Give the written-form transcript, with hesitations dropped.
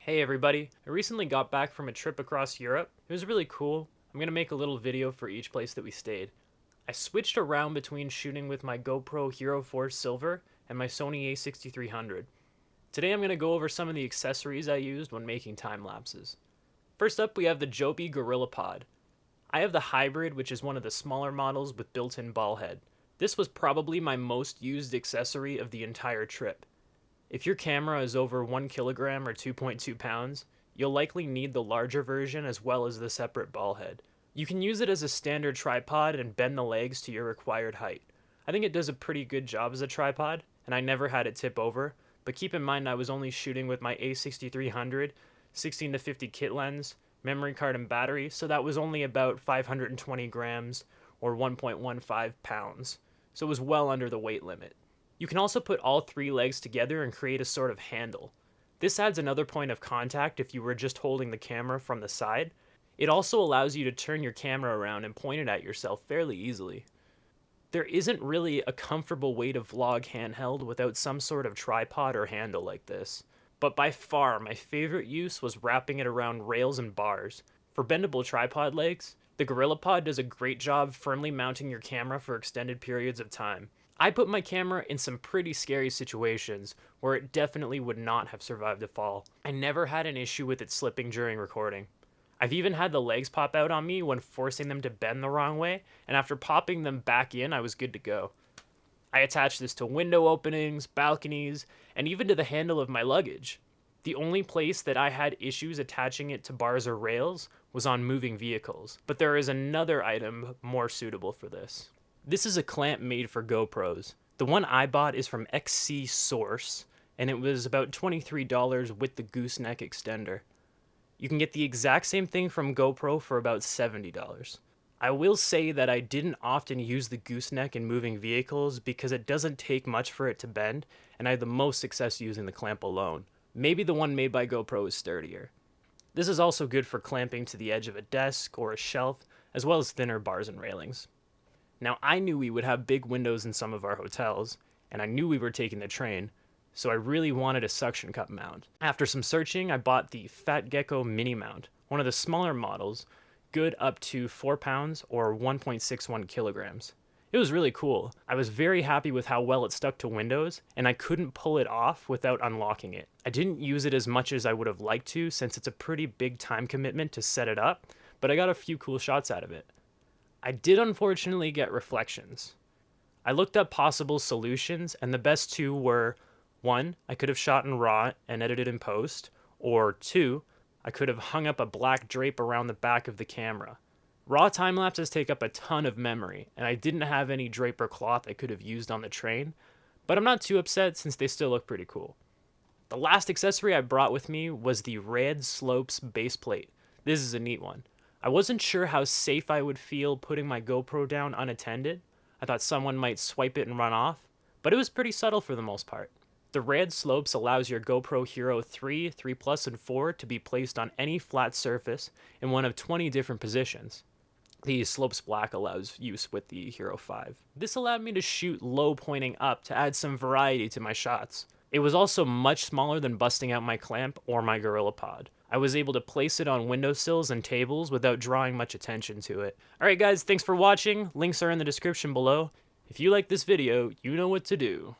Hey everybody, I recently got back from a trip across Europe. It was really cool. I'm going to make a little video for each place that we stayed. I switched around between shooting with my GoPro Hero 4 Silver and my Sony a6300. Today I'm going to go over some of the accessories I used when making time lapses. First up we have the Joby Gorillapod. I have the hybrid, which is one of the smaller models with built-in ball head. This was probably my most used accessory of the entire trip. If your camera is over 1 kilogram or 2.2 pounds, you'll likely need the larger version as well as the separate ball head. You can use it as a standard tripod and bend the legs to your required height. I think it does a pretty good job as a tripod, and I never had it tip over, but keep in mind I was only shooting with my a6300, 16 to 50 kit lens, memory card and battery, so that was only about 520 grams or 1.15 pounds, so it was well under the weight limit. You can also put all three legs together and create a sort of handle. This adds another point of contact if you were just holding the camera from the side. It also allows you to turn your camera around and point it at yourself fairly easily. There isn't really a comfortable way to vlog handheld without some sort of tripod or handle like this. But by far, my favorite use was wrapping it around rails and bars. For bendable tripod legs, the Gorillapod does a great job firmly mounting your camera for extended periods of time. I put my camera in some pretty scary situations where it definitely would not have survived a fall. I never had an issue with it slipping during recording. I've even had the legs pop out on me when forcing them to bend the wrong way, and after popping them back in, I was good to go. I attached this to window openings, balconies, and even to the handle of my luggage. The only place that I had issues attaching it to bars or rails was on moving vehicles, but there is another item more suitable for this. This is a clamp made for GoPros. The one I bought is from XCSOURCE, and it was about $23 with the gooseneck extender. You can get the exact same thing from GoPro for about $70. I will say that I didn't often use the gooseneck in moving vehicles because it doesn't take much for it to bend, and I had the most success using the clamp alone. Maybe the one made by GoPro is sturdier. This is also good for clamping to the edge of a desk or a shelf, as well as thinner bars and railings. Now, I knew we would have big windows in some of our hotels, and I knew we were taking the train, so I really wanted a suction cup mount. After some searching, I bought the Fat Gecko mini mount, one of the smaller models, good up to 4 pounds or 1.61 kilograms. It was really cool. I was very happy with how well it stuck to windows, and I couldn't pull it off without unlocking it. I didn't use it as much as I would have liked to since it's a pretty big time commitment to set it up, but I got a few cool shots out of it. I did unfortunately get reflections. I looked up possible solutions, and the best two were, 1, I could have shot in RAW and edited in post, or 2, I could have hung up a black drape around the back of the camera. RAW time lapses take up a ton of memory, and I didn't have any drape or cloth I could have used on the train, but I'm not too upset since they still look pretty cool. The last accessory I brought with me was the Rogeti SLOPES base plate. This is a neat one. I wasn't sure how safe I would feel putting my GoPro down unattended. I thought someone might swipe it and run off, but it was pretty subtle for the most part. The Rogeti SLOPES allows your GoPro Hero 3, 3 Plus, and 4 to be placed on any flat surface in one of 20 different positions. The Slopes Black allows use with the Hero 5. This allowed me to shoot low pointing up to add some variety to my shots. It was also much smaller than busting out my clamp or my Gorillapod. I was able to place it on windowsills and tables without drawing much attention to it. Alright guys, thanks for watching. Links are in the description below. If you like this video, you know what to do.